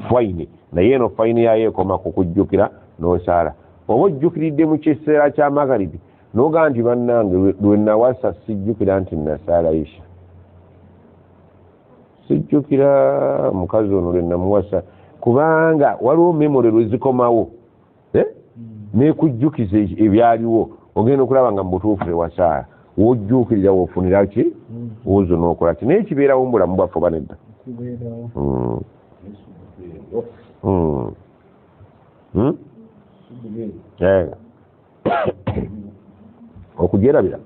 faini naye eno faini yayo ekoma ku kujjukira n'osaala oba ojjukiridde mu kiseera kya magharibi n'ogaa nti bannange lwe nawasa sijjukira nti nasaala isha sijjukira mukazi ono lwe namuwasa kubanga waliwo memore lwe zikomawo nekujjukiza ebyaliwo ogenda okulaba nga mubutuufu tewasaala wojjuukirira wofunira ki wozo n'okola ki naye kibeerawo mu bulamu bwaffe oba nedda okugyerabira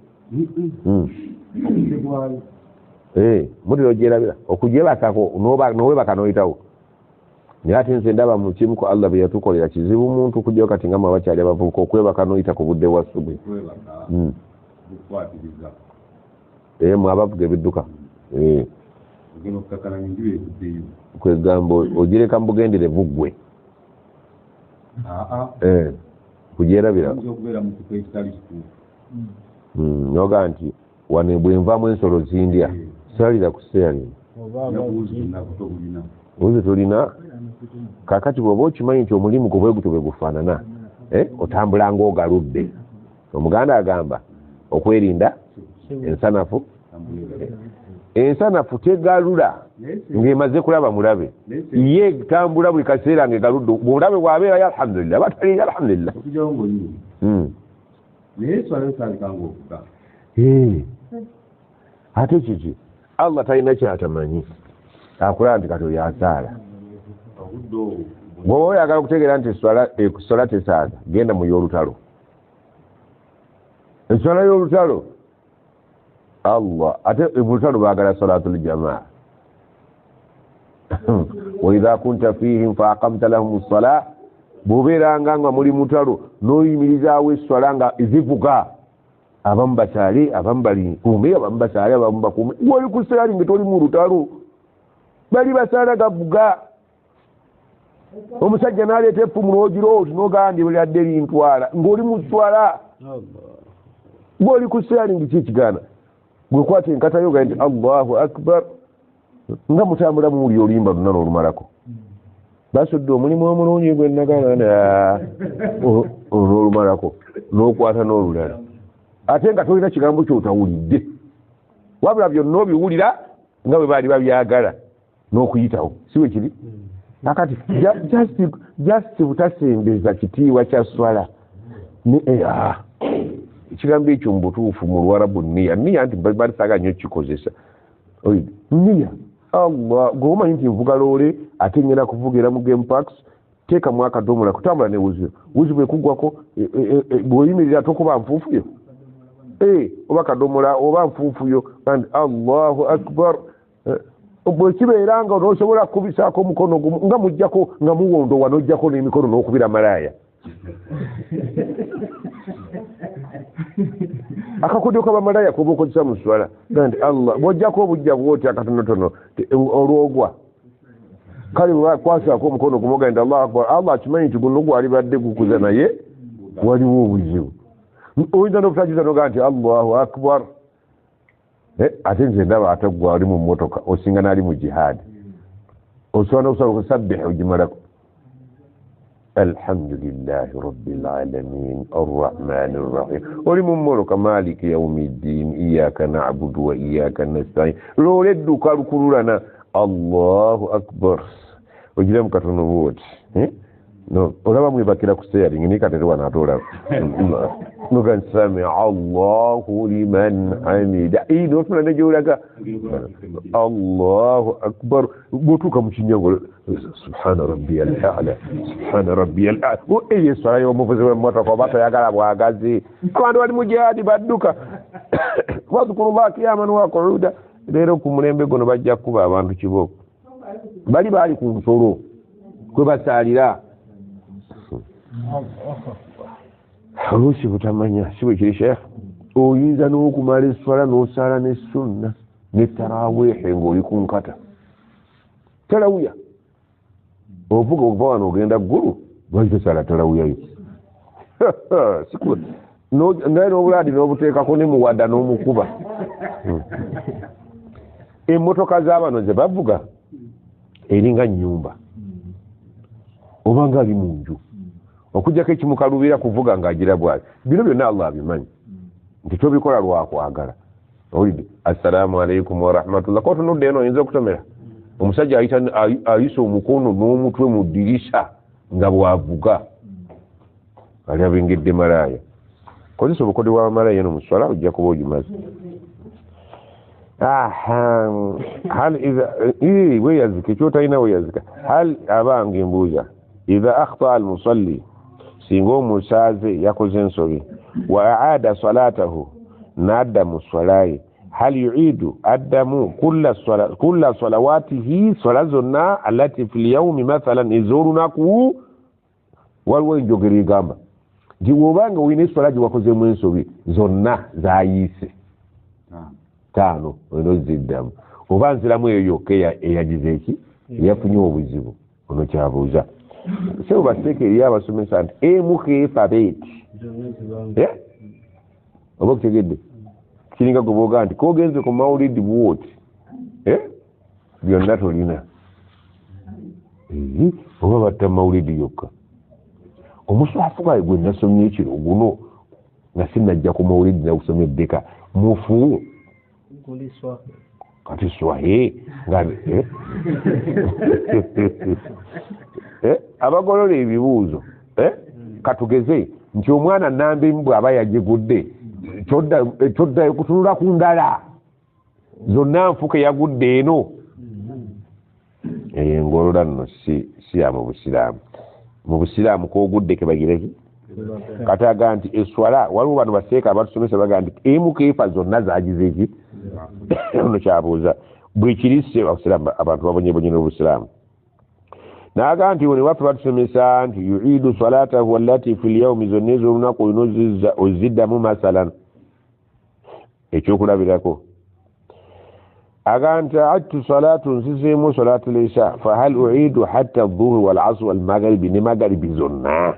muliro ogyerabira okugyebakako nowebaka noyitawo naye ate nze ndaba mu kimu ku Allah bye yatukolera kizibu muntu kujjawo kati nga mwe bakyali abavubuka okwebaka noyita ku budde bwa subuhi mwe abavuga ebidduka kwegamba ogireka mbugendere buggwe kugyerabira noga nti wane bwenvamu ensolo zindya salira kuseerina uzi tulina kakati bwoba okimanyi nti omulimu gwe bwegutyo bwe gufaanana otambula ng'ogaludde omuganda agamba okwerinda ensanafu tegalula ng'emaze kulaba mulabe ye tambula buli kaseera ng'egaludde bulabe bwabeerayo alhamdulillah batali alhamdulillah ate kiki Allah talina kyatamanyi akulaba nti kati yasaala bw'oba oyagala okutegeera nti sola tesaaga genda mu y'olutalo ensola y'olutalo Allah ate olutalo baagala salatul jamaa wa idha kunta fihim fa aqamta lahum as-salah bw'obeeranga nga muli mutalo n'oyimirizaawo esswala nga zivuga abamu bakyali abamu bali kuume abamu bakyali abamu bakuume wali ku ssaali nga toli mu lutalo bali basaala gavuga omusajja n'aleeta effumu n'ogirooti n'ogandi lyadde lintwala ng'oli mu sswala gw'oli ku ssaali nga kyekigaana gwekwata enkatayo ga nti Allahu akbar nga mutambula muwuli olimba luna n'olumalako basudde omulimu omulungi gwe nagana n'olumalako n'okwata n'olulala ate nga tolina kigambo kyotawulidde wabula byonna obiwulira nga bwe baali babyagala n'okuyitawo si bwe kiri akati just butasembeza kitiibwa kya swala ekigambo ekyo mu butuufu mu Luwarabu niya nti balisaaga nnyo kikozesa niya Allah gwe omanyi nti nvuga loole ate ngenda kuvugira mu game parks teekamu akadomola kutambula ne wuzi bwekuggwako bw'oyimirira tokuba nfuufuyo oba kadomola oba nfuufuyo and Allahu akbar bwe kibeera nga onosobola kukubisaako omukono gumu nga mujjako nga muwondowa n'ojjako n'emikono n'okubira malaaya akakodyo kabamalaaya koba okozesa mu swala nti Allah bw'ojjako obujja bwoti akatonotono olwogwa kale bwakwasaako omukono gumu ogenda Allahu akbar Allah akimanyi nti guno gwalibadde gukuza naye waliwo obuzibu oyinza n'obutakiza noga nti Allahu akbar ate nze ndaba ate gwe ali mu mmotoka osinga n'ali mu jihaadi osobola n'okusaba okusabbiha ogimalako alhamdulillahi rabbil alamin arrahmani rrahim oli mu mmoloka maliki yaumiddin iyaka na'budu wa iyaka nasta'in loole edduka lukululana Allahu akbar ogira mu katono bwoti no olaba mwebakira ku steering ni katete wanatolaba nuga sami Allahu liman hamida ino tuna nejulaga Allahu akbar botuka mu kinyongo subhana rabbiyal a'la subhana rabbiyal a'la yesu ayo muvuze wa moto ko bato yagala bwagazi abantu bali mu jihadi badduka wadhkurullah qiyaman wa qu'uda lero ku mulembe gono bajja kuba abantu kiboko bali ku nsolo kwe basalira oluusi butamanya si bwe kiri sheekh oyinza n'okumala esswala n'osaala ne sunna ne tarawihi ng'oli ku nkata tarawuya ovuga okuva wano ogenda ggulu lwaki tosaala tarawuyayo naye n'obulaadi n'obuteekako ne muwadda n'omukuba emmotoka z'abano ze bavuga eringa nnyumba oba nga ali mu nju okujjako ekimukalubira kuvuga ng'agira bwati bino byonna Allah abimanyi nti tobikola lwakwagala owulidde assalamu alaikum warahmatullah ko tunudde eno oyinza okutomera omusajja ayisa omukono n'omutwe mu ddirisa nga bwavuga ali abengedde malaaya kozesa obukodyo bwa malaaya eno mu swala ojja kuba ogimaze weyazika ekyotalina weyazika hal abanga embuuza idha akhta al musalli singa omusaaze yakoze ensobi wa aada salatahu n'adda mu swalaye hal yuidu addamu kulla salawatihi swala zonna allati fi lyaumi mathalan ez'olunaku waliwo enjogero egamba nti wobanga olina eswala gye wakozemu ensobi zonna zayiise 5 olina oziddamu oba nziramu eyo yokka eyagize eki eyafunye obuzibu ono kyabuuza sebo bateeka eri abasomesa nti emukeefa beeti oba okutegedde kiringa gwe booga nti kogenze ku mawulidi bwoti byonna tolina oba batta mawulidi yokka omuswafu gwaye gwe nasomye ekiro guno nga sinajja ku mawulidi nakusomya eddeka mufu kati swahe nga abagolola ebibuuzo katugeze nti omwana nambimu bw'aba yagigudde kyoddayo kutunula ku ndala zonna nfuke yagudde eno engolola nno si ya mu busiraamu. Mu busiraamu k'ogudde kebagireki kati aga nti eswala waliwo bano baseeka abatusomesa baga nti emu keefa zonna zagize eki ono kyabuuza bwe kirise abasiraamu abantu babonyebonye n'obusiraamu naga nti wone waffe batusomesa nti yuidu salatahu allati fi lyaumi zonna ez'olunaku olina oziddamu masalan ekyokulabirako aga nti attu salatu nsiseemu salatu lisha fahal uidu hatta dhuhri wal asr wal maghribi ne maghribi zonna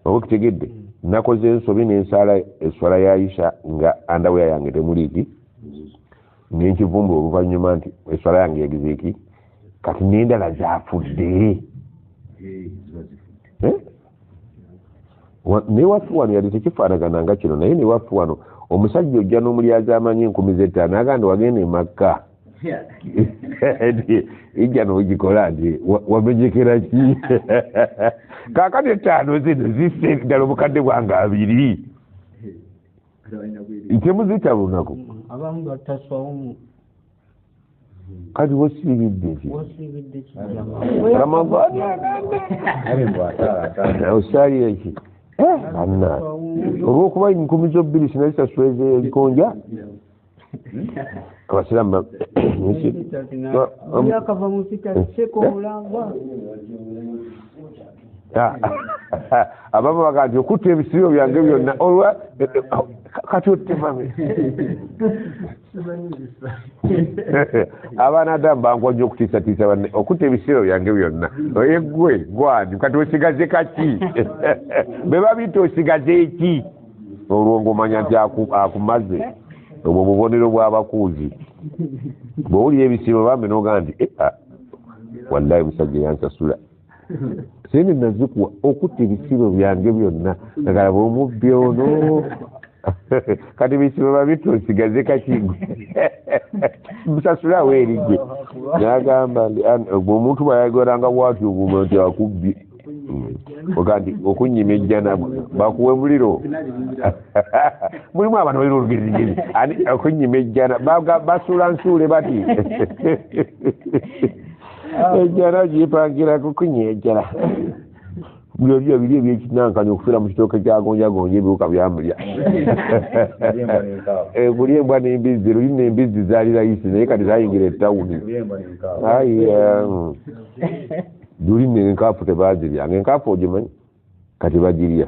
oba kitegedde nakoze ensobi n'ensala eswala ya isha nga andaweya yange temuliiki nenkivumbula oluvannyuma nti eswala yange yagize eki kati n'endala zafudde naye waffe wano yali tekifaanagana nga kino naye ne waffe wano omusajja ojja n'omulyazi amanyi 15,000 aganda wagenda emakka ijja n'ogikola nti wamenyekera ki kaakati 5 zino zisse ddala obukadde bwange 2 temuzita lunaku kati wasiibidde ki ramadani osaali eki anna olwokuba 2,000 sinazisasula ezikonja abasiraamu abamu baga nti okutta ebisiriro byange byonna olwa kati ottemame abaana adamu bankwajja okutiisatiisa banne okutta ebisiriro byange byonna egwe gwani kati osigaze kaki be babita osigaze eki olwo ng'omanya nti akumaze obwo bubonero bw'abakuuzi bw'owulira ebisiriro bambe n'ogaa nti wallahi musajja yansasula sente nazikuwa okutta ebisiro byange byonna nagala bw'omubbi ono kati ebisiro babita osigaze kakigwe musasulawo erigwe nagamba omuntu bwayagoranga bwatyo obuma nti akubbye oga nti okunyima ejjana bakuwe muliro mulimu abantu balina olugezigezi okunyima ejjana basula nsuule bati ejjana gipangira kukunyejjala byolyo biri ebyekinankanya okufiira mu kitooke kyagonjagonja ebiwuka byamulya kulya embwa n'embizzi luli n'embizzi zaali layisi naye kati zayingira ettawuni luli n'enkaafu tebaziryanga enkaafu ogimanyi kati bagirya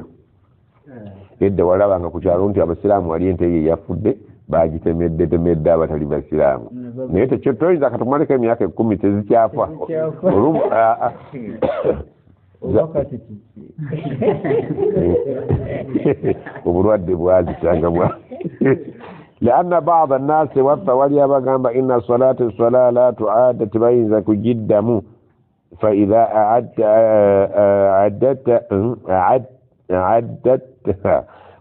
edda walabanga ku kyalo nti abasiraamu wali ente ye yafudde bagitemedde abatali basiraamu naye toyinza katumaleko emyaka 10 tezikyafa obulwadde bwazisanga lianna bada nnasi waffe wali abagamba inna salata eswala la tuada tebayinza kugiddamu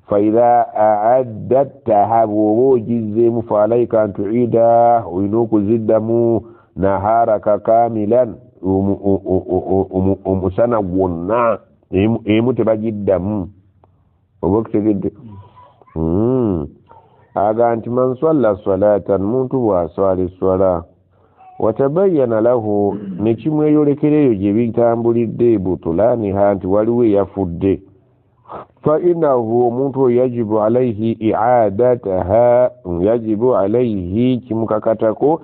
فإذا أعددتها بوجزم فعليك أن تعيده وينوك زدمو نهارك كاملا ومسنونا متبجدمو وقت جد أنت من صلى صلاة منت وصلى الصلاة وتبين له نكيم يولكريو جبين تامبوليدي بطلانها أنت ولوي يفد فإنه منت يجب عليه إعادتها يجب عليه كمككتكو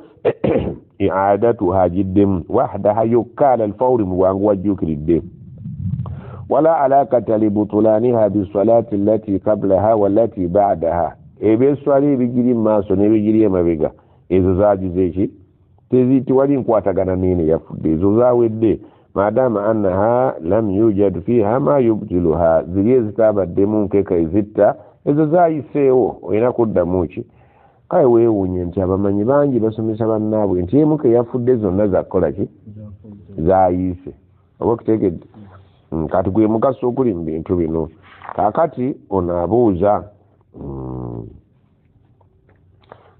إعادتها جدا وحدها يكال الفور وانواجوك للدم ولا علاقة لبطلانها بالصلاة التي قبلها والتي بعدها ebe swali bigiri maso ne bigiri mabega ezo zagize teziti wali nkwatagana nene yafudde ezo zawedde madama annaha lam yujad fiha ma yubtiluha ziliye zitabaddemu nkeka ezitta ezo zayiseewo olina kuddamu ki kale weewuunye nti abamanyi bangi basomesa bannaabwe nti emuke yafudde zonna zakola ki zayise oba okutegedde kati gwe mugaso oguli mu bintu bino kaakati onaabuuza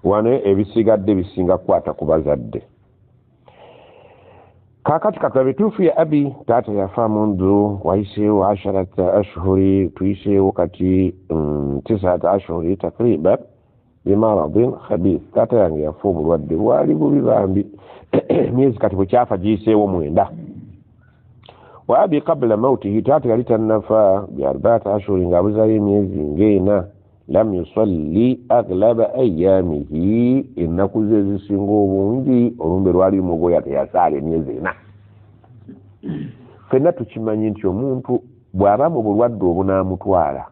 wano ebisigadde bisinga kukwata ku bazadde kaakati katulabe tuufu ya abi taata yafa mundu wayiseewo 10 ashhuri tuyiseewo kati 9 ashhuri takriban bimaradin khabith taata yange yafa omulwadde bwali bubi bambi myezi kati bwekyafa giyiseewo 9 wa abi qabla mautihi taata yali tannafa bi 4 ashhuri ng'abuzaayo emyezi ng'ena lam yusalli aglaba ayyamihi ennaku ze ezisinga obungi olumbe lwali mugoya teyasaala emyezi 4 fenna tukimanyi nti omuntu bw'aba mu bulwadde obunaamutwala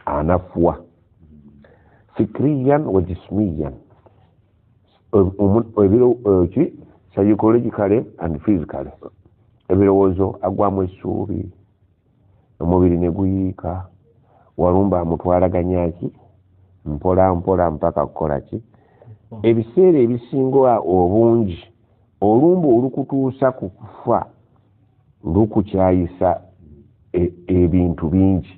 anafuwa fikriyan wa jismiyan psychologically and physically ebirowoozo agwamu essuubi omubiri ne guyiika walumba amutwalaganyaki mpola mpola mpaka kukola ki ebiseera ebisinga obungi olumba olukutuusa ku kufa lukukyayisa ebintu bingi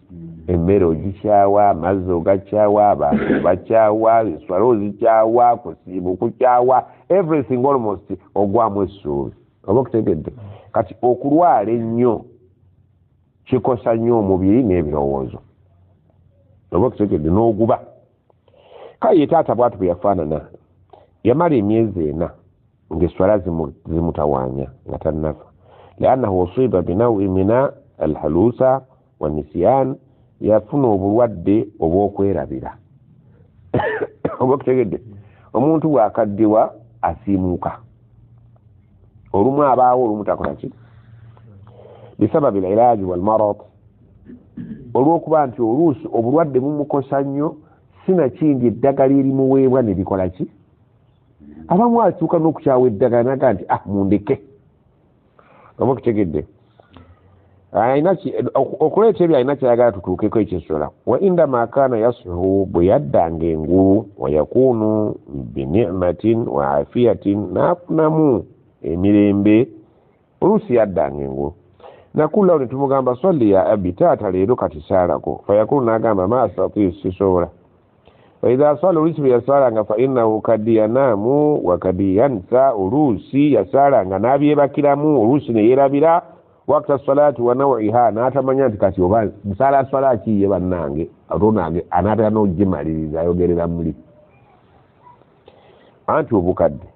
emmere ogikyawa amazzi ogakyawa abantu bakyawa eswala ozikyawa kusiiba kukyawa everything almost ogwamu essuubi oba okutegedde kati okulwala ennyo kikosa nnyo omubiri n'ebirowoozo oba okutegedde n'oguba kale ye taata bwatu bwe yafaanana yamala emyezi 4 ng'eswala zimutawaanya nga tannafa liannahu usiba binawi mina alhalusa wanisyan yafuna obulwadde obw'okwerabira oba okutegedde omuntu bw'akaddiwa asiimuuka olumu abaawo olumu takola ki bisababi alilaaji walmarad olw'okuba nti oluusi obulwadde bumukosa nnyo sinakindi eddagala erimuweebwa ne likola ki abamu atuuka n'okukyawa eddagala naga nti mundeke oba okutegedde okuleeta ebyo alina kyayagala tutuukeko ekyesola wa indama kaana yasihu bwe yaddanga engulu wayakunu binimatin wa afiyatin naafunamu emirembe oluusi yaddanga engulu nakulawo ne tumugamba salli ya abi taata leero kati saalako fayakulu n'agamba ma astatii sisobola waidha sala oluusi bwe yasaalanga fa innahu kadi yanaamu wa kadi yansa oluusi yasaalanga n'abyebakiramu oluusi ne yeerabira wakta salaati wa nawiha n'atamanya nti kati oba musaala swala kiye bannange atonange anaatera n'ogimaliriza ayogerera muli anti obukadde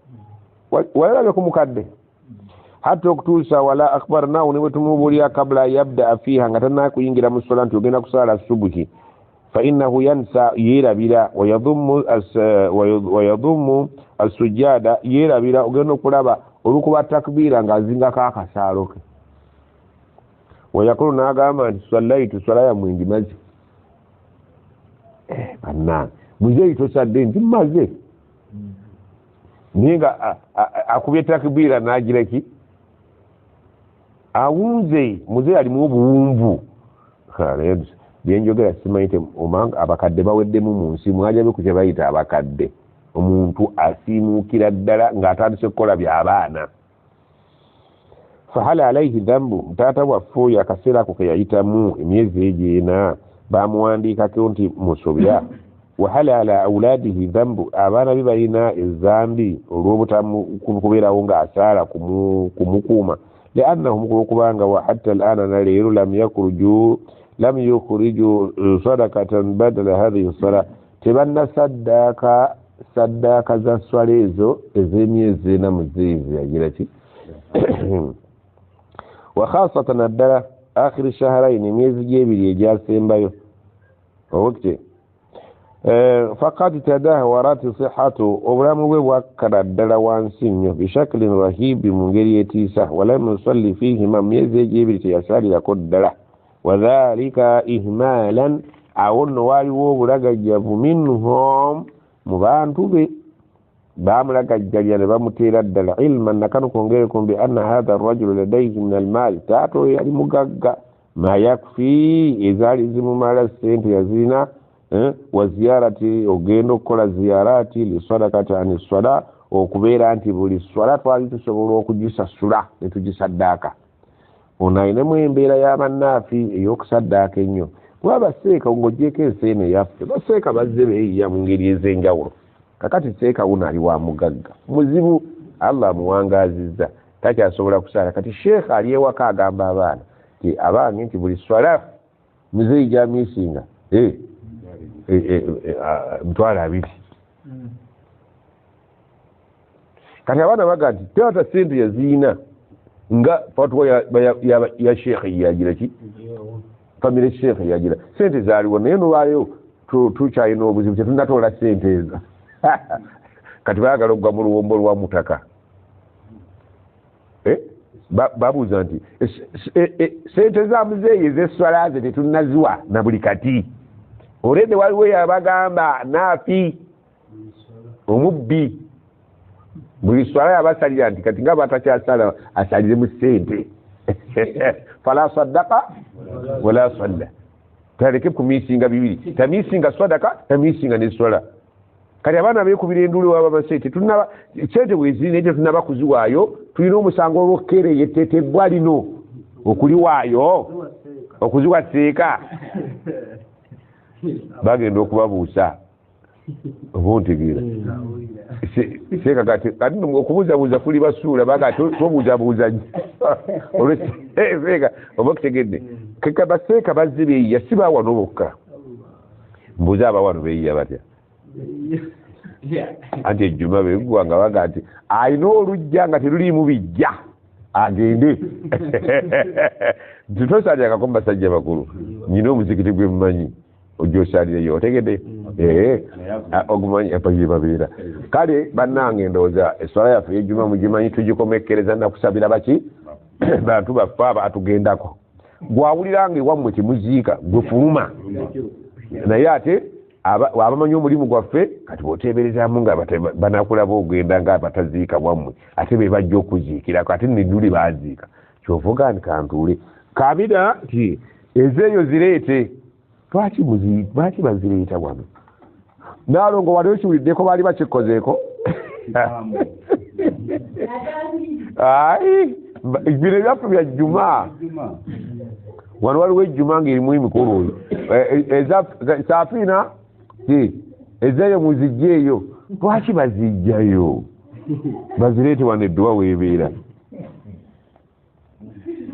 walabye ku mukadde hatta okutuusa wala akhbarnahu ne bwe tumubuulira kabla yabdaa fiiha nga tannakuyingira mu sola nti ogenda kusaala subuhi fa innahu yansa yeerabira wayadummu assujjada yeerabira ogenda okulaba olukuba takbiira ng'azingako akasaalo ke wayakulu n'agamba nti sallaitu swala yammwe ngimaze bannange muzeeyi tosadde nti mmaze naye nga akubye takbiira n'agira ki awunze muzeeyi alimu obuwunvu byenjogera simanyi omanga abakadde baweddemu mu nsi mwajabe ku kye bayita abakadde omuntu asiimuukira ddala ng'atandise kukola by'abaana fahal alayhi dhanbu tata waffe yakasera ko keyayitamu emyezi egyena bamuwandiikako nti musobya wahal ala auladihi dhanbu abaana be balina ezambi olw'obutakubeerawo ng'asaala kumukuuma liannahum kubanga wa hatta al'ana naleero lam yukhriju sadakatan badala hadhihi sala tebanna saddaaka za swala ezo ez'emyezi ena muzeezi yagira ki wa khasatan addala akhiri shahraini emyezi gy'ebiri egyasembayo okite faqad tadahawarat sihhatu obulamu bwe bwakkala ddala wansi nnyo bishaklin rahibi mu ngeri etiisa walam yusalli fihima myezi egy'ebiri teyasalirako ddala wadhalika ihmalan awo nno waaliwo obulagajjavu minhum mu bantu be bamulagajjalya ne bamuteera ddala ilman nakano kwongerekum bi anna hatha arrajulu ladayhi min almaali taata oyo yali mugagga ma yakfi ezaali zimumala sente yazirina wa ziyarati ogenda okukola ziyarati lisadakati ani swala okubeera nti buli swala twali tusobola okugisasula ne tugisaddaaka ono ayinemu embeera y'abannaafi ey'okusaddaaka ennyo bwaba seeka ng'oggyeko enseene yaffe baseeka bazze beeyiya mu ngeri ez'enjawulo kakati seeka wuno ali wa mugagga muzibu allah amuwangaazizza takyasobola kusaala kati sheekha ali ewaka agamba abaana ti abange nti buli swala muzeeyi gyamiisinga mitwalo 2 kati abaana baga nti taata sente yaziina nga fatwa ya sheekhe yagira ki famire sheekhe yagira sente zaaliwo naye nolwayo tukyalina obuzibu tetunatola sente ezo kati bayagala okugwa mu luwombo lwa mutaka babuuza nti sente za muzeeyi ez'esswala ze tetunaziwa na buli kati olede waliwo yabagamba naafi omubbi buli swala yabasalira nti kati nga batakyasala asalire mu sente fala saddaka wala salla taleke kumiisinga bibiri tamiisinga sadaka tamiisinga neswala kati abaana beekubira enduulu waba basente tunaba sente bwezirina ekyo tunaba kuziwaayo tulina omusango olw'okukere yetetebbwa lino okuliwaayo okuziwa seeka bagenda okubabuusa obuntegeera seeka kati okubuuzabuuza kuli basuula baga tobuuzabuuza seeka oba okutegedde keka baseeka bazze beeyiya si bawano bokka mbuuza abawano beeyiya batya anti ejjuma begwa nga baga nti alina olujja nga teruliimu bijja agende titosalyakako basajja bakulu nyina omuzikiti gwe mumanyi ojja osalireyo otegedde ogumanyi apaire babeera kale bannange ndowooza eswala yaffe yejjuma mugimanyi tugikomekkereza nakusabira baki bantu baffe aba atugendako gwawuliranga ewammwe temuziika gwe fuluma naye ate abamanyi omulimu gwaffe kati bwoteeberezaamu nga banakulaba ogenda nga bataziika bwammwe ate be bajja okuziikirako ate nenduli baziika kyovuga nti kantuule kabira nti ezeeyo zireete lwaki bazireeta wano naalongo wali okiwuliddeko baali bakikozeeko ayi bino ebyaffe bya jjuma wano waliwo ejjuma ngaerimu emikolo oyo saafiina ezeeyo muzijjeeyo lwaki bazijjayo bazireete wano edduwa weebeera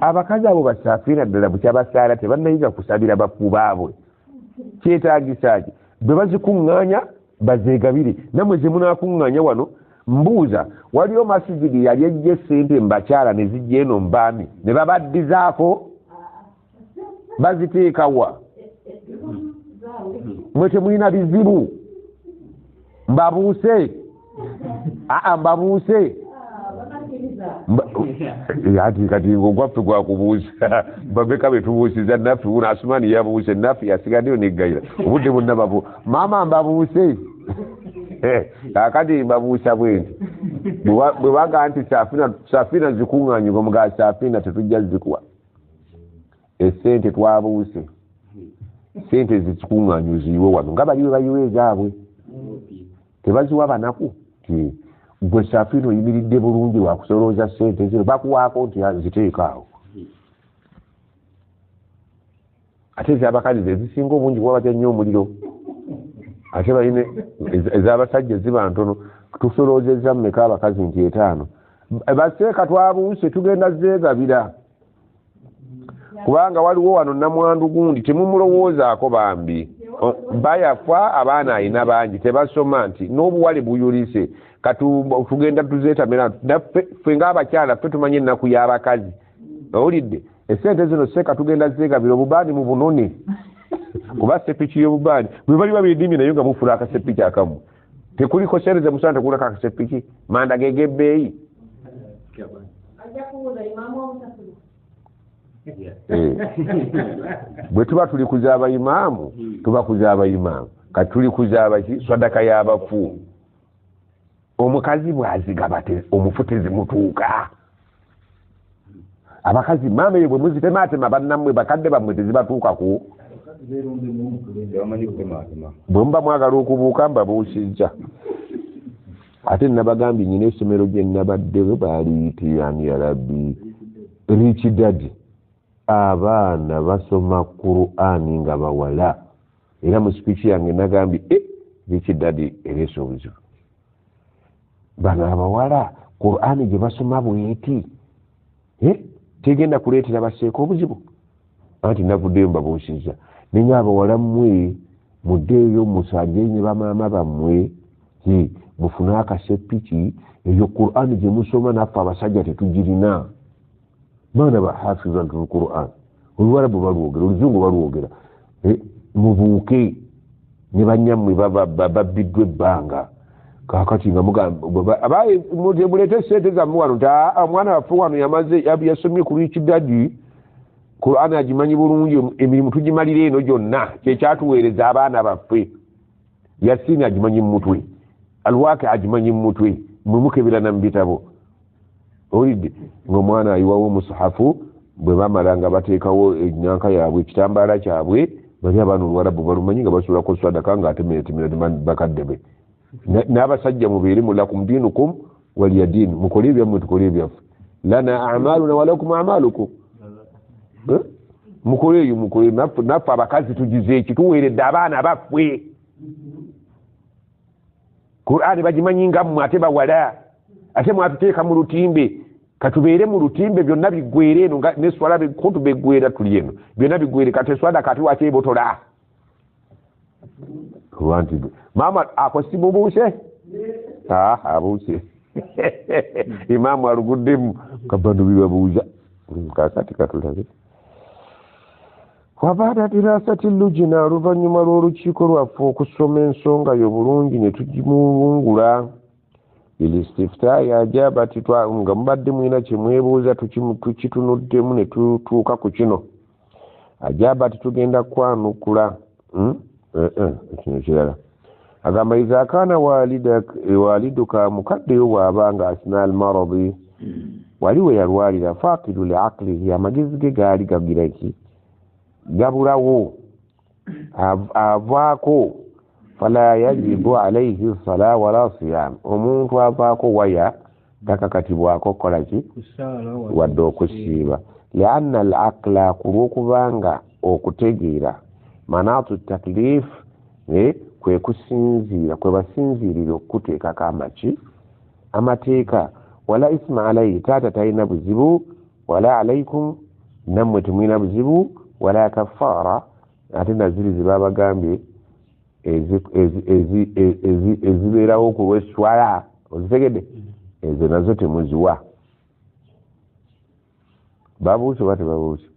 abakazi abo basaafiina ddala bukyabasaala tebannayiga kusabira bafu baabwe kyetaagisa ki bwe bazikuŋŋaanya bazeegabire nammwe ze munaakuŋŋaanya wano mbuuza waliyo masigidi yali ejja essente mubakyala ne zijja eno mubaami ne babaddizaako baziteekawa mwe temulina bizibu mbabuuse mbabuuse ati kati ogwaffe gwakubuusa babeka betubuusiza naffe uno asumani yabuuse naffe yasigaddeyo neggayira obudde bonna babu maama mbabuuse kakati mbabuusa bwenti bwe baga nti safiina zikuŋŋaanyibwa mugaa safiina tetujja zikuwa esente twabuuse sente zikuŋŋaanyo ziiwe wano nga baliwe bayiwe ezaabwe tebaziwa banaku gwe Safino yimiridde bulungi wakusolooza ssente zino bakuwaako nti ziteekaawo ate ez'abakazi ze zisinga obungi kuba batya nnyo omuliro ate baline ez'abasajja ziba ntono tusoloozezza mmeka abakazi nti 5 baseeka twabuuse tugenda zeegabira kubanga waliwo wano namwandu gundi temumulowoozaako bambi bayafa abaana alina bangi tebasoma nti n'obuwale buyulise tugenda tuzeetamira ffe ng'abakyala ffe tumanye ennaku y'abakazi owulidde esente zino seeka tugenda zeegabira obubaani mu bunone kuba sepiki y'obubaani bwe bali babyeddimi naye nga mufula akasepiki akamu tekuliko sente ze musana tekulako akasepiki manda gegebbeeyi bwe tuba tuli kuzaaba imaamu tuba kuzaaba imaamu kati tuli kuzaaba sadaka y'abafu omukazi bw'azigaba omufu tezimutuuka abakazi maama ye bwe muzitematema bannammwe bakadde bammwe tezibatuukako bwe muba mwagala okubuuka mbabuusizza ate nabagambye nyina essomero gye nabadde baaliyitiyani ya rabbi Rich Daddy abaana basoma Qur'ani nga bawala era mu speech yange nagambye Rich Daddy ereese obuzibu bano abawala Qur'ani gye basoma bweti tegenda kuleetera baseeka obuzibu anti navuddeyo mbabuusizza ninga abawala mmwe muddeeyo musanje ne bamaama bammwe mufune akasepiki eyo Qur'ani gye musoma naffe abasajja tetugirina baana bahafiza nti Qur'an oluwarabu balwogera oluzungu balwogera mubuuke ne bannyammwe babbiddwa ebbanga kakati nga muleete sente zammwe wano nti omwana waffe wano yasomye ku Rich Daddy Qur'an agimanyi bulungi emirimu tugimalira eno gyonna kyekyatuweereza abaana baffe Yasini agimanyi mu mutwe Alwake agimanyi mu mutwe mumukebirana mu bitabo olidde ng'omwana ayiwawo omusahafu bwe bamala nga bateekawo enyanka yaabwe ekitambaala kyabwe bali abaana oluwarabu balumanyi nga basulako sadaka ng'atemeretemera bakadde be n'abasajja mubeere mulakum diinukum waliya diini mukole ebyammwe tukole ebyaffe lana amaluna walakum amalukum mukole eyo mukole naffe abakazi tugize eki tuweeredde abaana baffe Qur'ani bagimanyi nga mmwe ate bawala ate mwatuteeka mu lutimbe katubeere mu lutimbe byonna biggwere eno neswala kuntu beggwera tuli eno byonna biggwere kati eswada kati wakyebotola wanti mama akosimubuuse abuuse imaamu aluguddemu kabandu bibabuuza kakati katulabe wabaada dirasati lujina oluvannyuma lw'olukiiko lwaffe okusoma ensonga yo bulungi ne tugimulungula bilistiftayi ajabati nga mubadde mwina kyemwebuuza tukitunuddemu ne tutuuka ku kino ajabati tugenda kwanukula kino kirala agamba iza akaana waliduka mukaddeyo bw'abanga asina almaradi wali we yalwalira faqidu li aqlihi amagezi ge gaali gagira ki gabulawo avaako fala yajibu alayhi sala wala siyam omuntu avaako waya takakatibwako kolaki wadde okusiiba lianna al aqla kulwokubanga okutegeera manatu taklif kwe kusinziira kwe basinziirira okuteekako amaki amateeka wala isma alayhi taata talina buzibu wala alaykum nammwe temulina buzibu wala kafaara ate naziri zibabagambye ezibeerawo ku lw'eswala ozitegedde ezo nazo temuziwa babuuse oba tebabuuse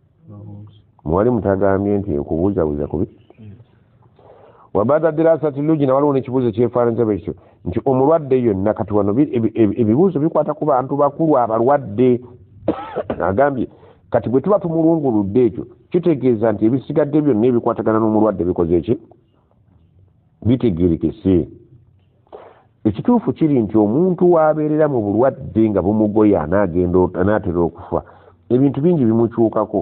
muwali mutagambye nti okubuuzabuuza kubi wabada dirasati lujina waliwo nekibuuzo kyefaananyiza bwekityo nti omulwadde yonna kati wano ebibuuzo bikwata ku bantu bakulu abalwadde agambye kati bwe tuba tumulunguludde ekyo kitegeeza nti ebisigadde byonna ebikwatagana n'omulwadde bikoze eki bitegerekese ekituufu kiri nti omuntu waabeerera mu bulwadde nga bumugoye anaatera okufa ebintu bingi bimukyukako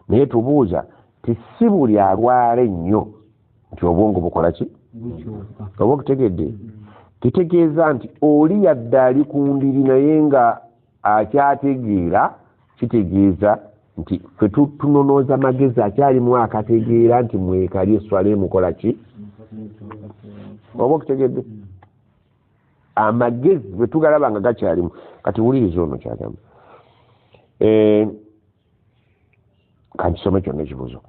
naye tubuuza ti si buli alwala ennyo nti obwongo bukola ki oba okutegedde kitegeeza nti oli yadde ali ku ndiri naye nga akyategeera, kitegeeza nti ffe tunonooza magezi akyalimu akategeera nti mwekali eswala emukola ki oba okutegedde amagezi bwe tugalaba nga gakyalimu. Kati wuliriza ono kyagamba kankisome kyonna ekibuzo.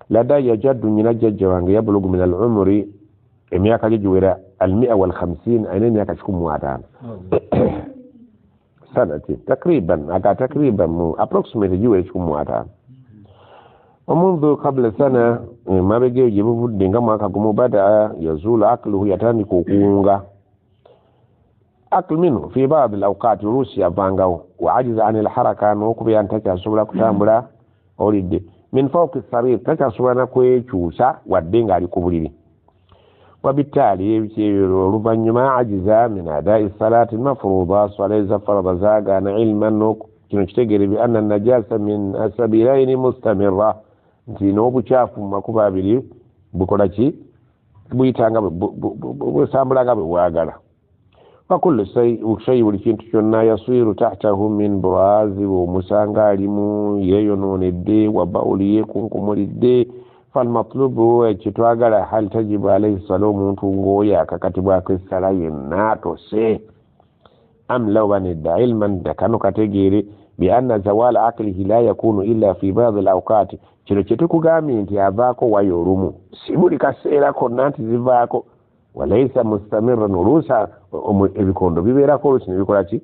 ladaya jaddu nyina jjajja wange yabulugu min al umri emyaka gye giwera 150 ayina emyaka 15 sanati takriban mu approximately giwera 15 omundu kabla sana mabegeyo gye buvudde nga mwaka gumu bada yazulu akluhu yatandika okuwunga aklu minhu fi baad al awqat rusi yavangawo wa ajiza an al haraka n'okubeera ntakyasobola kutambula olidde min fawqi sarir takyasobola nakwekyusa wadde ng'ali ku buliri. وبالتالي oluvannyuma ajiza min adai salati mafruda swala za farada zaagana ilman kino kitegeere bi anna najasa min asabilaini mustamirra nti n'obukyafu mu makuba abiri bukola ki buyitanga busambulaga bwe bwagala. wakullu shay buli kintu kyonna yasiru tahtahu min burazi bw'omusanga alimu yeeyonoonedde wa bawuli yeekunkumulidde falmatlubu ekitwagala hal tajibu alayhi sala omuntu ng'oyo akakatibwako essala yenna atose am law banedda ilman kano kategeere bi anna zawala aklihi la yakunu illa fi baadi al awqati kino kyetukugambye nti avaako wayo olumu si buli kaseera konna nti zivaako walaysa mustamirran oluusa ebikondo bibeerako oluusi ne bikola ki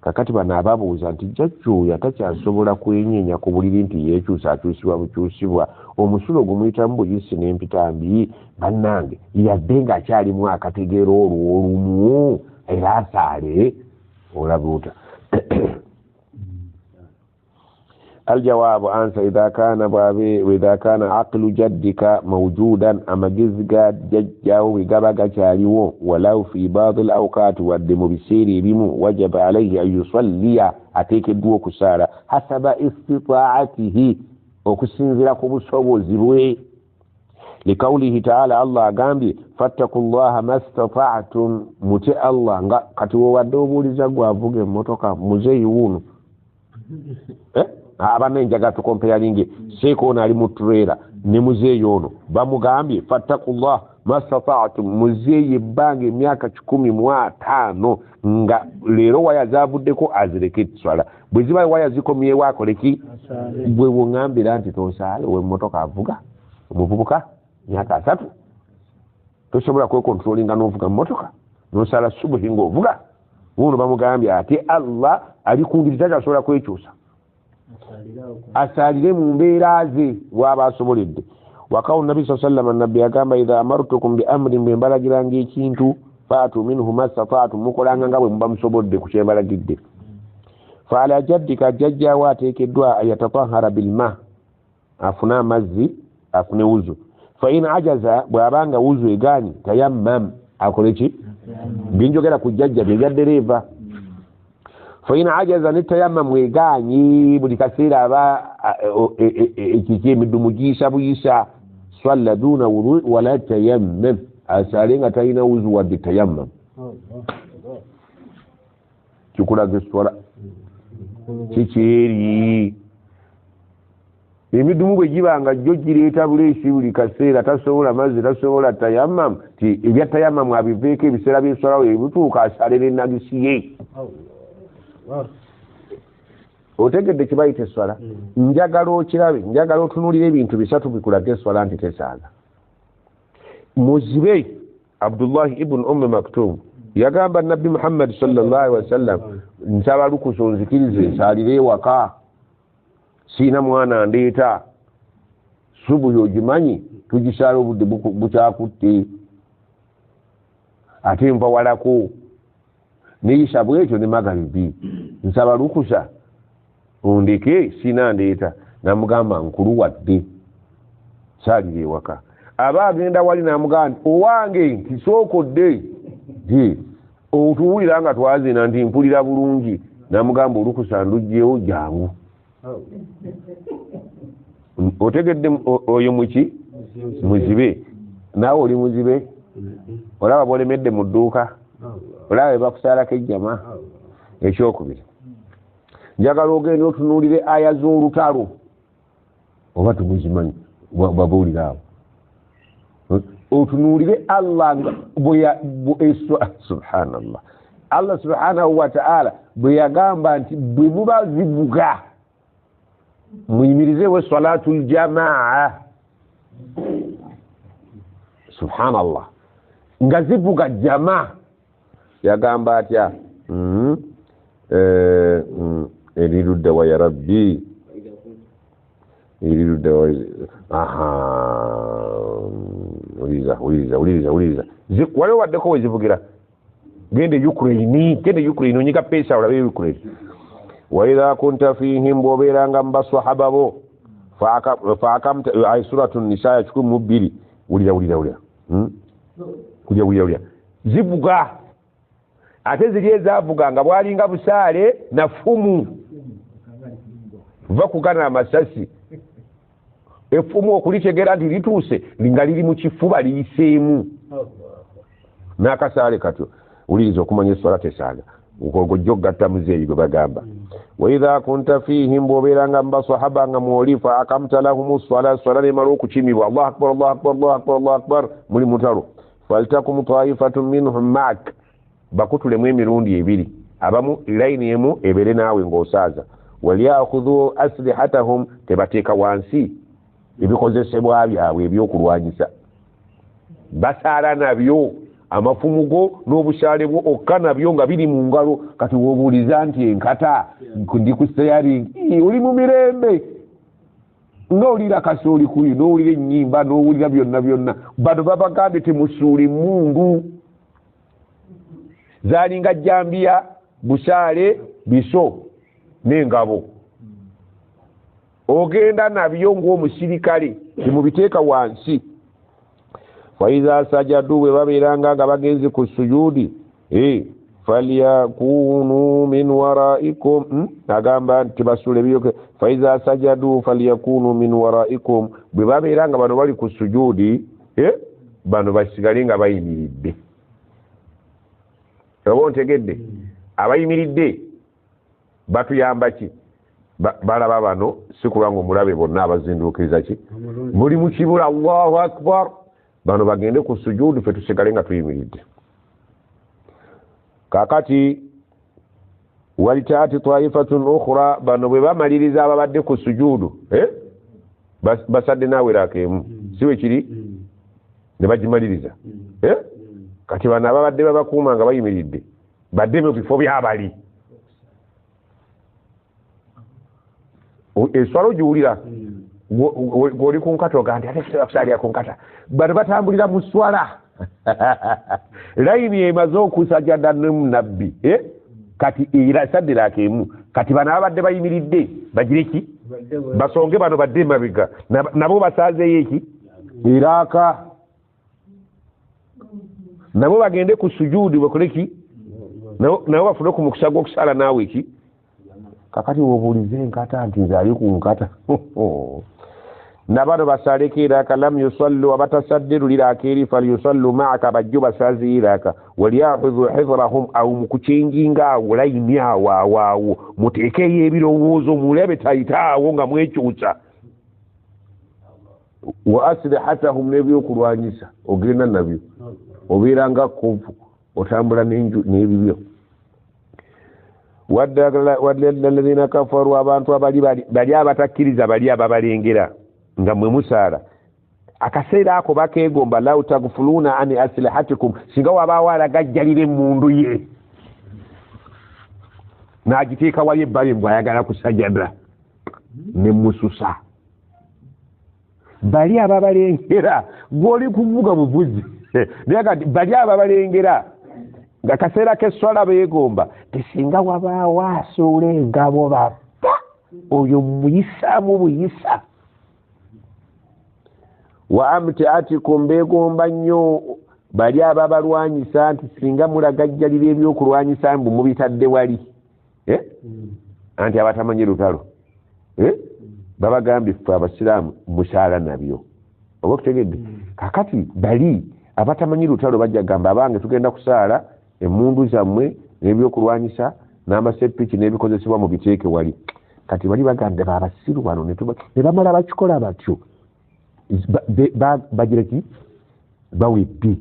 kakati bano ababuuza nti jjajju yatakyasobola kwenyenya ku buliri nti yeekyusakyusibwa bukyusibwa omusulo gumuyitamu buyisi n'empitambi bannange yadde ng'akyalimu akategeera olwo olumu era asaale olabuuta. الجواب أنسى إذا كان عقل جدك موجودا أما جزء ججاو وقبق شاريو ولو في بعض الأوقات والدم بسيري بمو وجب عليه أن يصلي أتيك الدو كسارة حسب استطاعته وكسنزل قبصه زروي لقوله تعالى الله قام فاتقوا الله ما استطعتم متي الله قتوا ودوبوا لزقوا فوق الموتوكا مزيون abana enjaga tukompeyalinge seeko ono ali mu trailer ne muzeeyo ono bamugambye fattakullah mastata'tum muzeeyo ebbanga emyaka 15 nga leero waya zavuddeko azireke swala bwe ziba waya zikomyewo akoleki bwe wongambira nti tosaale we mmotoka avuga omuvubuka myaka 3 tosobola kwekontrolinga n'ovuga mmotoka nosala subuhi ng'ovuga ono bamugambye ate Allah alikungiriza tasobola kwekyusa asalire mu mbeera ze waba asoboledde. wakawo nabi saa sallama nabbi agamba idha amartukum bi amrin bwe mbalagiranga ekintu faatu minhu mastata'tum mukolanga nga bwe muba musobodde ku kyebalagidde. faala jaddika jjajjaawo ateekeddwa ayatatahara bilma afune amazzi afune wuzu fa in ajaza bw'abanga wuzu egaanyi tayammam akole ki binjogera ku jjajja bye bya ddereeva فإن عجز نتيمم ويغاني بودي كثير ابا اكيكي مدمجيسا بيسا صلى دون وضوء ولا تيمم اسالين تاينا وضوء ودي تيمم كيكولا غسولا كيكيري emidumu bwe gibanga jjo gireeta buleesi buli kaseera tasobola mazzi tasobola tayammam ti ebya tayammam abiveeko ebiseera by'eswalawo ebituuka asalira ennagisi ye otegedde kibayita eswala njagala okirabe njagala otunulira ebintu bisatu bikulaga eswala nti tesaaga. muzibe Abdullah ibn Maktum yagamba nabbi Muhammad sallallahu alaihi wasallam nsaba lukuso nzikirize nsalire ewaka siina mwana ndeeta subuhi ogimanyi tugisaala obudde bukyakutte ate nva walako neyisa bwekyo ne magalibi nsaba lukusa ondeke siina ndeeta namugamba nkulu wadde saalire ewaka aba agenda wali namugamba owange nti sookodde otuwulira nga twazina nti mpulira bulungi namugamba olukusa ndugyewo jangu otegedde oyo muki muzibe naawe oli muzibe olaba bolemedde mu dduuka olabe bakusaalako ejjama ekyokubiri njagala ogende otunuulire aya z'olutalo oba tumuzimanyi babuulira awo otunuulire Allah subhanallah Allah subhanahu wa ta'ala bwe yagamba nti bwe muba zivuga muyimirizewo salatul jamaa subhanallah nga zivuga jamaa yagamba atya erirudda wa ya rabbi erirudda wa uliriza waliwo waddeko wezivugira gende Ukraine onyiga pesa olabe Ukraine wa idha kunta fihim boberanga mbaswahaba bo faakamta ay suratu nisa 12 ulira zivuga ate ziri ezavuga nga bwalinga busaale na fumu va kugana amasasi efumu okulitegera nti lituuse nga liri mu kifuba liyiseemu n'akasaale katyo uliriza okumanya eswala tesaaga ogojjo gatta muzeeyi gwe bagamba wa idha kunta fihim boberanga mbasahaba nga mwoli fa akamta lahum swala nemala okukimibwa Allahu akbar Allahu akbar Allahu akbar Allahu akbar muli mutalo faltakum ta'ifatun minhum ma'ak bakutulemu emirundi ebiri abamu layini emu ebere naawe ng'osaaza walyakhudhu aslihatahum tebateeka wansi ebikozesebwa byabwe ebyokulwanyisa basaala nabyo amafumugo n'obusaale bwo okka nabyo nga biri mu ngalo kati wobuuliza nti enkata ndi ku steering oli mu mirembe ng'owulira kasooli kuyi n'owulira ennyimba n'owulira byonna bano babagambye temusuuli mundu zaalinga jambiya busaale biso n'engabo ogenda nabyo ng'omusirikale temubiteeka wansi faiza sajadu bwe babeeranga nga bagenze ku sujudi falyakunu min waraikum agamba nti basuule byoke faiza sajadu falyakunu min waraikum bwe babeeranga bano bali ku sujudi bano basigale nga bayimiridde oba ontegedde abayimiridde batuyamba ki balaba bano si kulanga omulabe bonna abazinduukiriza ki muli mu kibula Allahu akbar bano bagende ku sujudu fe tusigale nga tuyimiridde kakati walitaati taifatun ukhra bano bwe bamaliriza ababadde ku sujudu basadde naawe rakeemu siwe kiri ne bagimaliriza kati bano ababadde babakuuma nga bayimiridde badde mu bifo byabali eswala ogiwulira gwoli ku nkata ogandi ate kisabakusalira ku nkata bano batambulira mu swala layini emaze okusajjada nemunabbi kati era saddirako emu kati bano ababadde bayimiridde bagire ki basonge bano badde emabega nabo basaazeyo eki eraaka nabo bagende ku sujudi bakole ki nabo bafune ku mukisa gw'okusala naawe eki kakati wobuulize enkata nti nze ali ku nkata nabano basaleko iraka lam yusallu abatasaddiru liraka eri falyusallu maaka bajjo basazi iraka walyakhudhu hidhrahum au mukukinginga awo layini awo muteekeyo ebirowoozo mulebe tayitaawo nga mwekyusa wa aslihatahum n'ebyokulwanyisa ogenda nabyo obeeranga konfu otambula n'ebibyo wadda alladhina kafaru abantu bali abatakkiriza bali ababalengera nga mwe musaala akaseera ako bakeegomba law tagfuluna an aslihatikum singa wabaawo alagajjalira emundu ye n'agiteeka wali ebbali mbw ayagala kusajjadra ne mususa bali ababalengera gw'oli kuvuga buvuzi naye kati bali ababalengera nga kaseera k'esswala beegomba tesinga wabaawo asuula engabo bappa oyo muyisaamu buyisa wa amtiatikum beegomba nnyo bali ababalwanyisa nti singa mulagajjalira ebyokulwanyisa mbu mubitadde wali anti abatamanyi lutalo babagambye ffe abasiraamu musaala nabyo oba okutegedde kakati bali abatamanyi lutalo bajja gamba abange tugenda kusaala emmundu zammwe n'ebyokulwanyisa n'amaseppiki n'ebikozesebwa mu biteeke wali. Kati bali bagande babasiru wano ne bamala bakikola batyo bagira ki bawedde.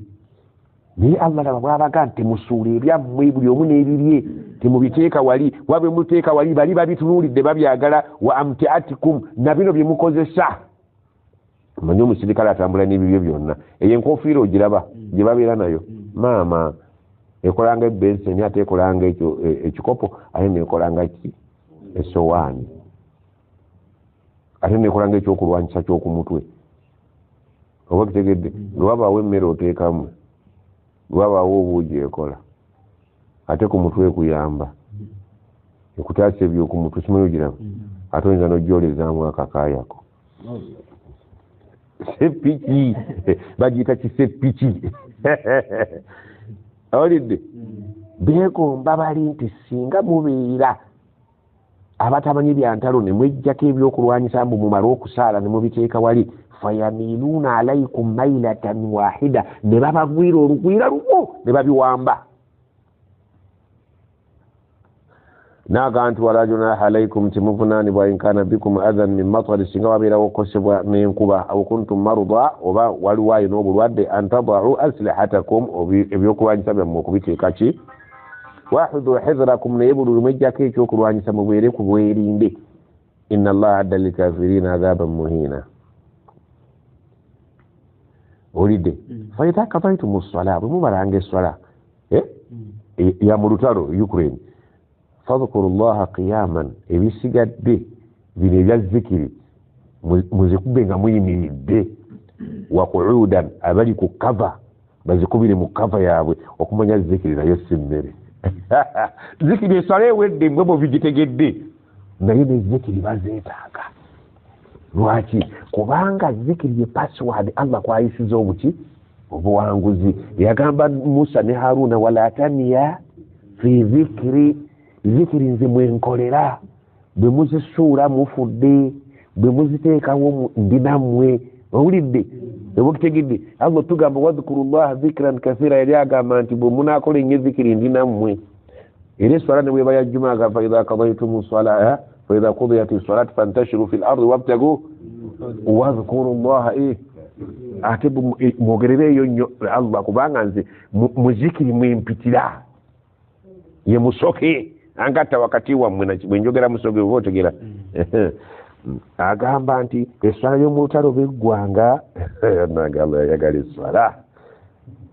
Naye Allah laba bw'abaga nti temusuula ebyammwe buli omu n'ebirye temubiteeka wali wabwe muteeka wali bali babitunuulidde babyagala wa amtiatikum na bino bye mukozesa. Manyi omusirikale atambula n'ebibyo byonna eyo enkofiira ogiraba gye babeera nayo maama ekolanga ebenseni ate ekolanga ekikopo ate neekolanga ki esowaani ate neekolanga ekyokulwanyisa ky'okumutwe. Oba kitegedde lwe wabaawo emmere oteekamu wabaawo obuugi ekola ate ku mutwe ekuyamba ekutaasa ebyokumutwe simanyi ogiraba ate oyinza n'ogyolezaamu akakaayako. Seppiki bagiyita kiseppiki. Awulidde beegomba bali nti singa mubeera abatamanyi byantalo ne mwejjako ebyokulwanyisa mbu mumale okusaala ne mubiteeka wali fayamiluuna alaikum mailatan wahida ne babagwira olugwira lumu ne babiwamba. Naga nti wala junaha alaikum timuvunaanibwa inkana bikum adhan min matari singa wabeerawo okukosebwa n'enkuba aw kuntum maruda oba waliwo n'obulwadde an tadau aslihatakum ebyokulwanyisa byammwe okubiteeka ki wahidhu hizrakum naye buli lumwejjako ekyokulwanyisa mubeere ku bwerinde. Inna allaha adda likafirina adhaban muhina. Olidde faidha kadaitum ssala bwe mubalanga essala ya mu lutalo Ukraine fadhkuru llaha qiyaman ebisigadde bino ebya zikiri muzikube nga muyimiridde wa qu'udan abali ku kava bazikubire mu kava yaabwe okumanya zikiri nayo si mmere. Zikiri essala ewedde mwe mubigitegedde naye ne zikiri bazeetaaga. Lwaki? Kubanga zikiri ye password Allah kwayisiza obuki obuwanguzi. Yagamba Musa ne Haruna wala taniya fi zikiri zikiri nze mwenkolera bwe muzisuula mufudde bwe muziteekawo ndi nammwe. Owulidde obukitegedde Allah tugamba wadhkuru llaha dhikran kathira yali agamba nti bwe munaakola ennyo zikiri ndi nammwe. Era esswala ne bweba ya Jumaa agamba faidha qadaytumu ssala faidha qudiyati ssalatu fantashiru fi lardi wabtagu wadhkuru llaha ate mwogerereeyo nnyo Allah kubanga nze muzikiri mwempitira ye musoke angatta wakati wammwe bwe njogera musoke oba otegera. Agamba nti esswala y'omu lutalo b'eggwanga nagamba yayagala esswala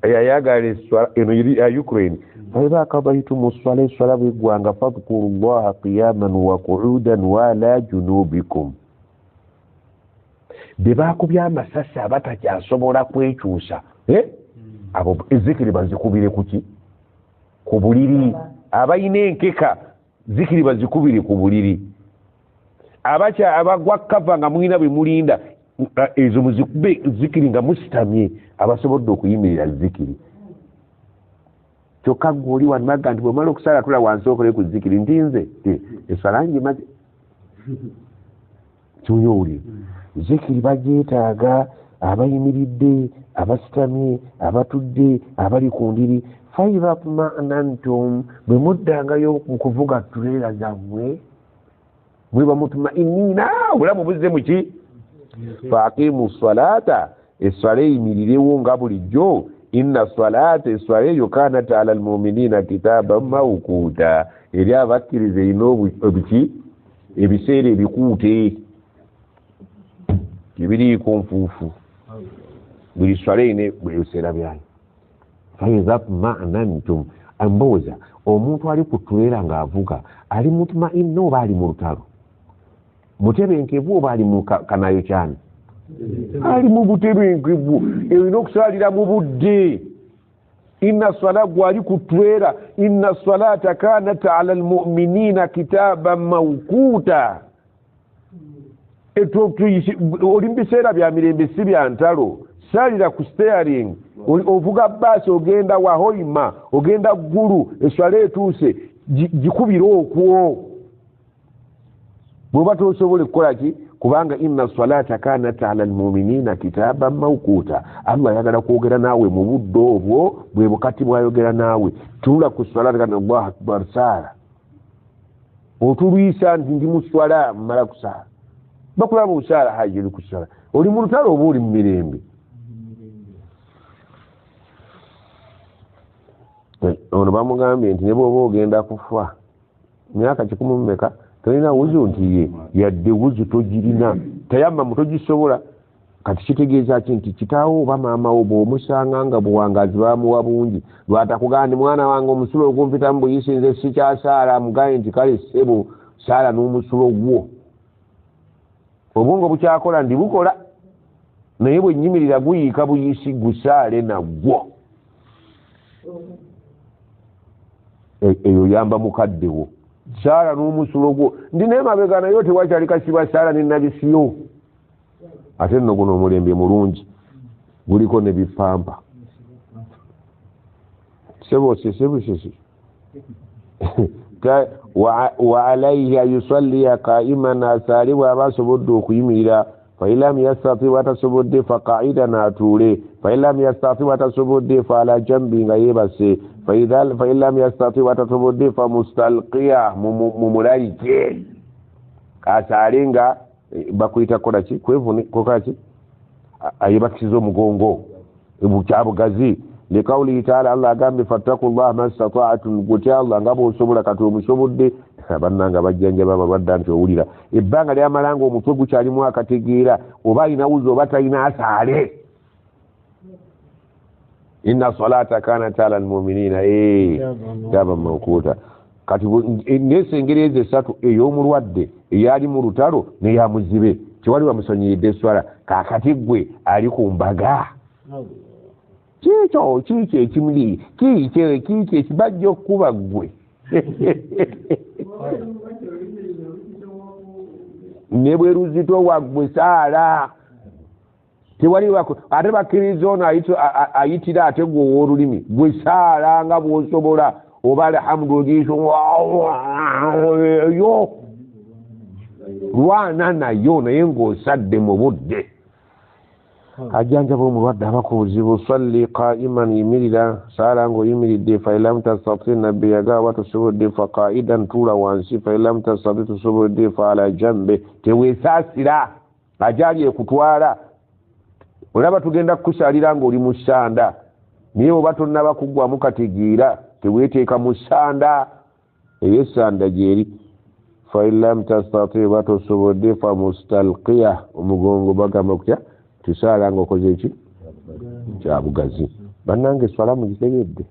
yayagala esswala eno ya Ukraine. faidha qadaytumu ssala esswala b'eggwanga fadhkuru llaha qiyaman wa qu'udan wa ala junubikum. Bwe baakubya amasasi abatakyasobola kwekyusa abo ezikiri bazikubire kuki ku buliri. Abalina enkeka zikiri bazikubire ku buliri. Abagwa kava nga mulina bwe mulinda ezo muzikube zikiri nga musitamye abasobodde okuyimirira zikiri. Kyokka gw'oli wano bagga nti bw'omala okusala tula wansi okole ku zikiri nti nze essala ngimaze. Kyonyowulire zikiri bagyetaaga abayimiridde abasitamye abatudde abali ku ndiri. Faidha tma'nantum bwe muddangayo mu kuvuga tuleera zammwe mwiba mutmainina obulamu buzze muki faaqimu salata esswala eyimirirewo nga bulijjo. Inna salata esswala eyo kanat ala almuminina kitaban mawquta eri abakkiriza erina obiki ebiseera ebikuute tebiriiko nfuufu buli swala erina ebiseera byayo. Faidha tma'nantum ambooza omuntu ali ku tuleera ng'avuga ali mutmainna oba ali mu lutalo mutebenkevu oba ali mu kanayo kyani? Ali mu butebenkevu erina okusalira mu budde. Inna salata gwali ku tuleera inna salata kanat ala almuminina kitaban mawquta. Oli mu biseera bya mirembe si bya ntalo. Salira ku steering ovuga baasi ogenda wahoima ogenda ggulu esswala etuuse gikubira okwo. Kyokka gw'oli wano bagga nti bw'omala okusala tula wansi okole ku zikiri nti nze essala ngimaze. bwoba tosobole kukola ki kubanga inna salata kanat ala almu'minina kitaban mawquta. Allah yagala kwogera naawe mu budde obwo bwe bukati bwayogera naawe. Tula ku salata kana Allahu akbar sala otulwisa nti ndi mu swala mmala kusala bakulaba usala hajiri kusala oli mu lutalo oba oli mu mirembe. Ono bamugambye nti ne bw'oba ogenda kufa myaka 10 tolina wuzu nti ye yadde wuzu togirina tayamba mutogisobola kati kitegeeza ki nti kitaawo oba maamawo bw'omusanga nga buwangazi bamuwa bungi lwatakugandi mwana wange omusulo ogumpitamu buyisinze sikyasaala mugaye nti kale ssebo saala n'omusulo gwo obwongo bukyakola ndi bukola naye bwe nnyimirira guyiika buyisi gusaale nagwo eyo yamba mukaddewo saala n'omusulo gwo ndi naye mabega nayo tewakyali kasiba saala nenabisiyo ate nno guno omulembe mulungi guliko ne bipampa sebosesebusesi wa alaihi ayusalliya qaiman asalibwa abasobodde okuyimirira failam yastati watasobodde faqaidan atuule failam yastati watasobodde faala jambi nga yebase failam yastati watasobodde fa mustalqiya mumulayike asaale nga bakuyita kola ki kola ki ayebakisiza omugongo bukyabugazi likawulihi taala Allah agambe fattakullaha mastata'tum gutya Allah nga bw'osobola kati omusobodde bannanga bajjanjaba abalwadde nti owulira ebbanga lyamalanga omutwe gukyalimu akategeera oba alina wuzo oba talina asaale. Inna salata kanat ala almu'minina kitaban mawquta. Kati n'esengeri ezo esatu ey'omulwadde eyali mu lutalo n'eyamuzibe tewali bamusonyiridde eswala kaakati gwe ali ku mbaga kikyo ekimuli kikyo ekibajja okuba gwe ne bwe luzito waggwe saala tewali ate bakkiriza ono ayitira ate gwe ow'olulimi gwe saala nga bw'osobola oba alhamdu ogiiso yo lwana nayo naye ng'osadde mu budde ajjanjaba omulwadde abakubuzibu salli qaiman yimirira saala ng'oyimiridde failam tastati nabbi yagaa batosobodde fa qaidan tuula wansi failam tastati tosobodde fa ala jambe teweesaasira ajali ekutwala olaba tugenda kukusalira ng'oli mu ssanda naye oba tonnaba kuggwamu kategeera teweeteeka mu ssanda eyo essanda gyeri failam tastati batosobodde fa mustalqiya omugongo bagamba kutya tusaala ng'okoze eki kyabugazi. Bannange eswala mugitegedde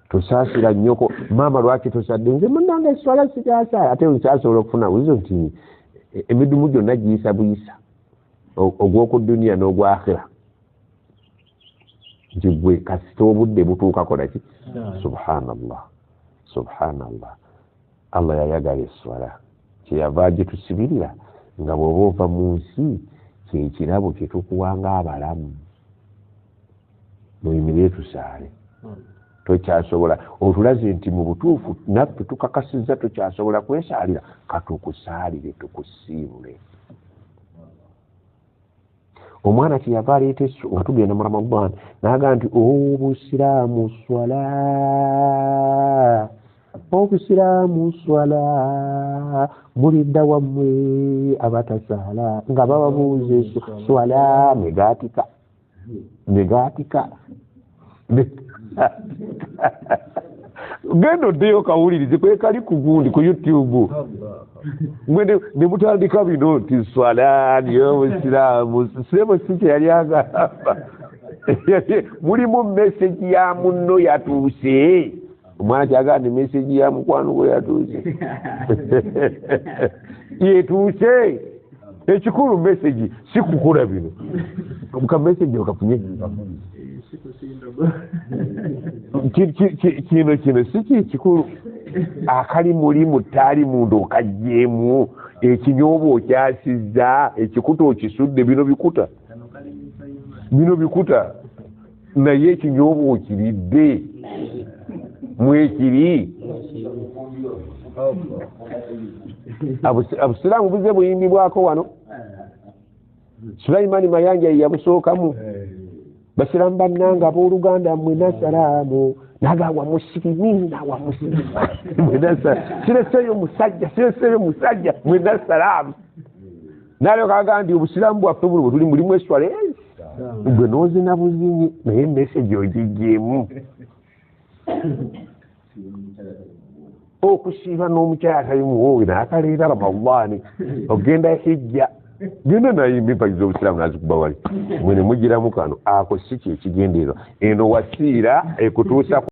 tosaasira nnyoko maama lwaki tosadde nze bannange eswala sikyasaala ate nkyasobola okufuna buzo nti emidumu gyonna giyisa buyisa ogw'oku dduniya n'ogwa akhira nti gwe kasita obudde butuuka kola ki subhanallah subhanallah. Allah yayagala eswala kyeyava agitusibirira nga bw'oba ova mu nsi kyekirabo kyetukuwanga abalamu muyimirire tusaale tokyasobola otulaze nti mu butuufu naffe tukakasizza tokyasobola kwesaalira katukusaalire tukusiibule. Omwana kyeyava aleeta nga tugenda mu Ramadan n'agamba nti obusiraamu swala obusiraamu swala mulidda wammwe abatasaala nga bababuuze swala negatika genda oddeyo kawulirize kwekali ku gundi ku YouTube ne mutandika bino nti swala niyo obusiraamu sebo si kyeyali agamba mulimu meseji ya munno yatuuse omwana kyagamba ni meseji ya mukwano gwe yatuuse yetuuse ekikulu meseji si kukola bino ka meseji okafunye kino si kikulu akali mulimu taali mundu okajjeemu ekinyooba okyasizza ekikuta okisudde bino bikuta naye ekinyooba okiridde mwekiri abusiraamu buze buyimbibwako wano. Sulaimani Mayanja yabusookamu. Basiraamu bannanga abooluganda mwena salaamu nagawa muslimina wa muslima mwena salaamu sireseyo musajja mwena salaamu. Nalyo kagandi obusiraamu bwaffe buli tuli mulimu eswala gwe noozina buzinyi naye message ogiggyemu. Okusiiba n'omukyala talimuwoowe n'akaleeta Ramadhaani ogenda hijja genda naye empagi z'obusiraamu nazikuba wali mwe ne mugiramu kano ako si kyekigendeerwa eno wasiira ekutuusa